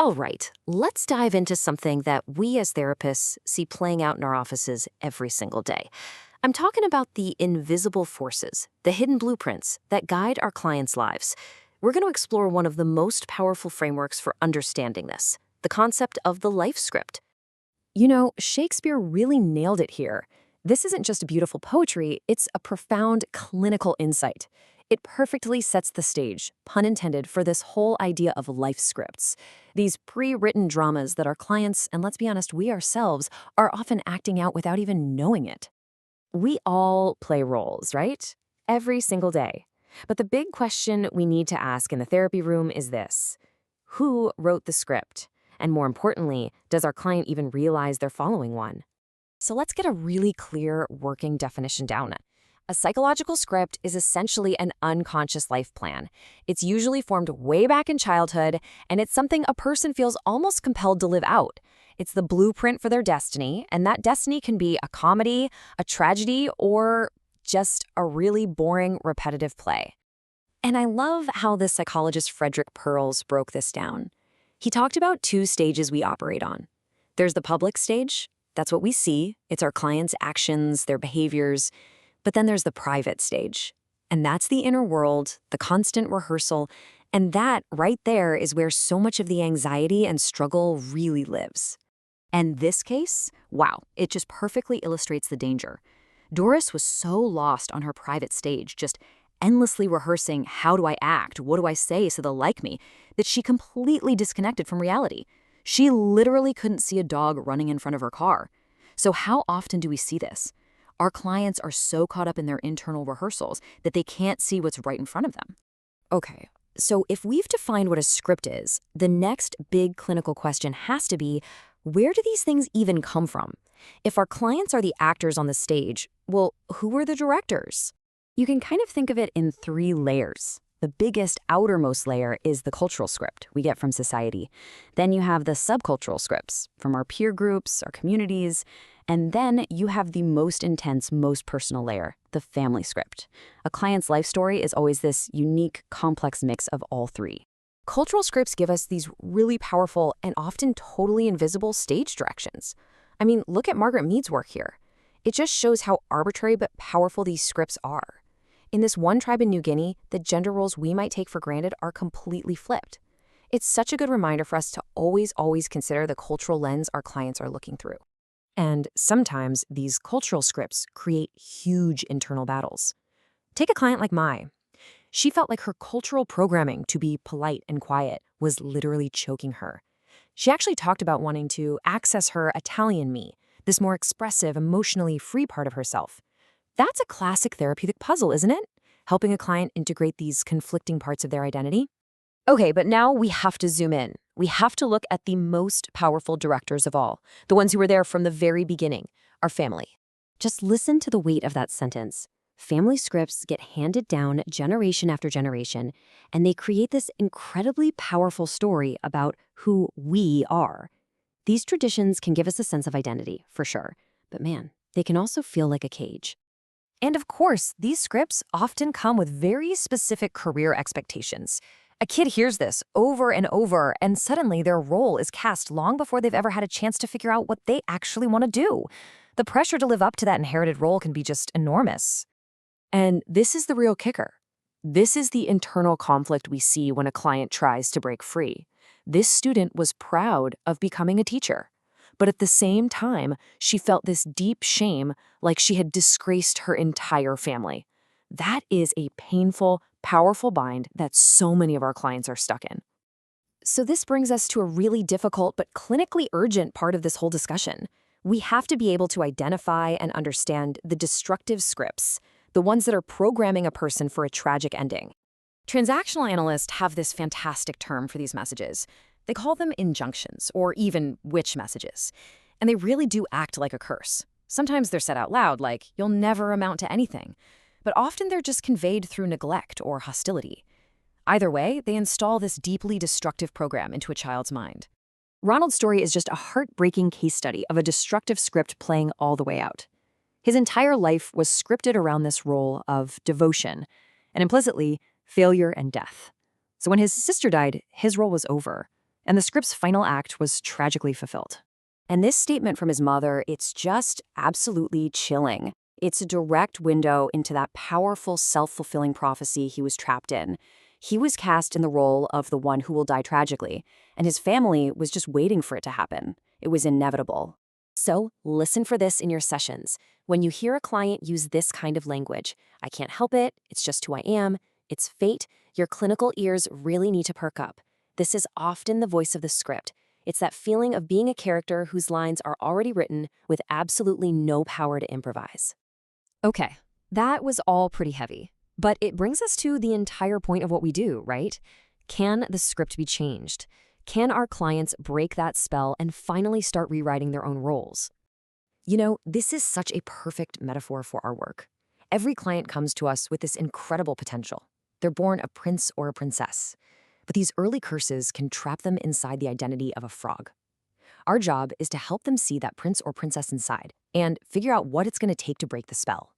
All right, let's dive into something that we as therapists see playing out in our offices every single day. I'm talking about the invisible forces, the hidden blueprints that guide our clients' lives. We're going to explore one of the most powerful frameworks for understanding this, the concept of the life script. You know, Shakespeare really nailed it here. This isn't just beautiful poetry, it's a profound clinical insight. It perfectly sets the stage, pun intended, for this whole idea of life scripts. These pre-written dramas that our clients, and let's be honest, we ourselves, are often acting out without even knowing it. We all play roles, right? Every single day. But the big question we need to ask in the therapy room is this: who wrote the script? And more importantly, does our client even realize they're following one? So let's get a really clear working definition down. A psychological script is essentially an unconscious life plan. It's usually formed way back in childhood, and it's something a person feels almost compelled to live out. It's the blueprint for their destiny, and that destiny can be a comedy, a tragedy, or just a really boring, repetitive play. And I love how the psychologist Frederick Perls broke this down. He talked about two stages we operate on. There's the public stage. That's what we see. It's our clients' actions, their behaviors. But then there's the private stage. And that's the inner world, the constant rehearsal. And that right there is where so much of the anxiety and struggle really lives. And this case, wow, it just perfectly illustrates the danger. Doris was so lost on her private stage, just endlessly rehearsing, how do I act, what do I say so they'll like me, that she completely disconnected from reality. She literally couldn't see a dog running in front of her car. So how often do we see this? Our clients are so caught up in their internal rehearsals that they can't see what's right in front of them. Okay, so if we've defined what a script is, the next big clinical question has to be, where do these things even come from? If our clients are the actors on the stage, well, who are the directors? You can kind of think of it in three layers. The biggest, outermost layer is the cultural script we get from society. Then you have the subcultural scripts from our peer groups, our communities. And then you have the most intense, most personal layer, the family script. A client's life story is always this unique, complex mix of all three. Cultural scripts give us these really powerful and often totally invisible stage directions. I mean, look at Margaret Mead's work here. It just shows how arbitrary but powerful these scripts are. In this one tribe in New Guinea, the gender roles we might take for granted are completely flipped. It's such a good reminder for us to always consider the cultural lens our clients are looking through. And sometimes these cultural scripts create huge internal battles. Take a client like Mai. She felt like her cultural programming to be polite and quiet was literally choking her. She actually talked about wanting to access her Italian me, this more expressive, emotionally free part of herself. That's a classic therapeutic puzzle, isn't it? Helping a client integrate these conflicting parts of their identity. Okay, but now we have to zoom in. We have to look at the most powerful directors of all, the ones who were there from the very beginning, our family. Just listen to the weight of that sentence. Family scripts get handed down generation after generation, and they create this incredibly powerful story about who we are. These traditions can give us a sense of identity, for sure, but man, they can also feel like a cage. And of course, these scripts often come with very specific career expectations. A kid hears this over and over, and suddenly their role is cast long before they've ever had a chance to figure out what they actually want to do. The pressure to live up to that inherited role can be just enormous. And this is the real kicker. This is the internal conflict we see when a client tries to break free. This student was proud of becoming a teacher. But at the same time, she felt this deep shame, like she had disgraced her entire family. That is a painful, powerful bind that so many of our clients are stuck in. So this brings us to a really difficult but clinically urgent part of this whole discussion. We have to be able to identify and understand the destructive scripts, the ones that are programming a person for a tragic ending. Transactional analysts have this fantastic term for these messages. They call them injunctions, or even witch messages. And they really do act like a curse. Sometimes they're said out loud, like, you'll never amount to anything. But often they're just conveyed through neglect or hostility. Either way, they install this deeply destructive program into a child's mind. Ronald's story is just a heartbreaking case study of a destructive script playing all the way out. His entire life was scripted around this role of devotion, and implicitly, failure and death. So when his sister died, his role was over. And the script's final act was tragically fulfilled. And this statement from his mother, it's just absolutely chilling. It's a direct window into that powerful, self-fulfilling prophecy he was trapped in. He was cast in the role of the one who will die tragically, and his family was just waiting for it to happen. It was inevitable. So, listen for this in your sessions. When you hear a client use this kind of language, I can't help it, it's just who I am, it's fate, your clinical ears really need to perk up. This is often the voice of the script. It's that feeling of being a character whose lines are already written with absolutely no power to improvise. Okay, that was all pretty heavy. But it brings us to the entire point of what we do, right? Can the script be changed? Can our clients break that spell and finally start rewriting their own roles? You know, this is such a perfect metaphor for our work. Every client comes to us with this incredible potential. They're born a prince or a princess. But these early curses can trap them inside the identity of a frog. Our job is to help them see that prince or princess inside and figure out what it's going to take to break the spell.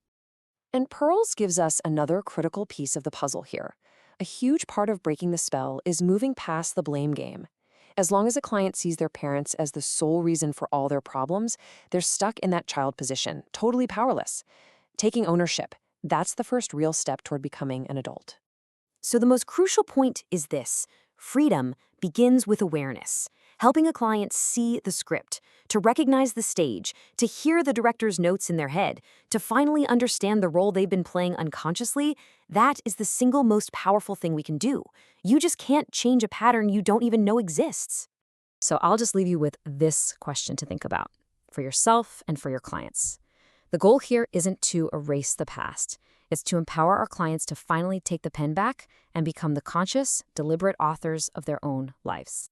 And Pearls gives us another critical piece of the puzzle here. A huge part of breaking the spell is moving past the blame game. As long as a client sees their parents as the sole reason for all their problems, they're stuck in that child position, totally powerless. Taking ownership, that's the first real step toward becoming an adult. So the most crucial point is this: freedom begins with awareness, helping a client see the script, to recognize the stage, to hear the director's notes in their head, to finally understand the role they've been playing unconsciously. That is the single most powerful thing we can do. You just can't change a pattern you don't even know exists. So I'll just leave you with this question to think about, for yourself and for your clients. The goal here isn't to erase the past. It's to empower our clients to finally take the pen back and become the conscious, deliberate authors of their own lives.